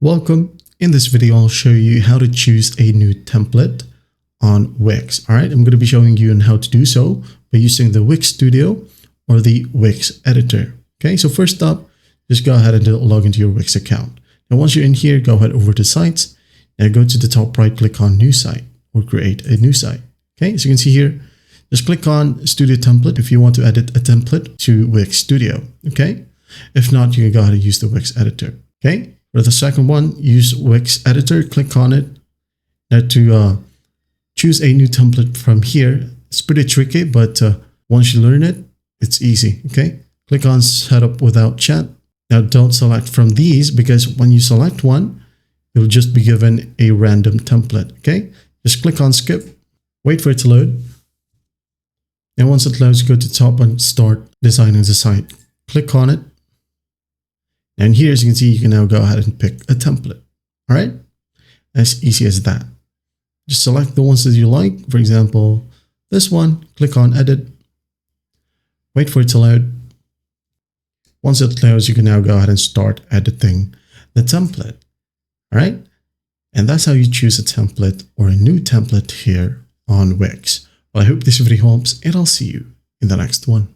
Welcome. In this video, I'll show you how to choose a new template on Wix. All right, I'm going to be showing you on how to do so by using the Wix Studio or the Wix editor. Okay, so first up, just go ahead and log into your Wix account. Now, once you're in here, go ahead over to Sites and go to the top right, click on New Site or Create a New Site. Okay, so you can see here, just click on Studio Template if you want to edit a template to Wix Studio. Okay, if not, you can go ahead and use the Wix editor. Okay. For the second one, use Wix Editor, click on it. Now to choose a new template from here, it's pretty tricky, but once you learn it, it's easy, okay? Click on Setup Without Chat. Now don't select from these because when you select one, you'll just be given a random template, okay? Just click on Skip, wait for it to load. And once it loads, go to top and start designing the site. Click on it. And here, as you can see, you can now go ahead and pick a template. All right, as easy as that. Just select the ones that you like. For example, this one, click on Edit. Wait for it to load. Once it loads, you can now go ahead and start editing the template. All right, and that's how you choose a template or a new template here on Wix. Well, I hope this video helps, and I'll see you in the next one.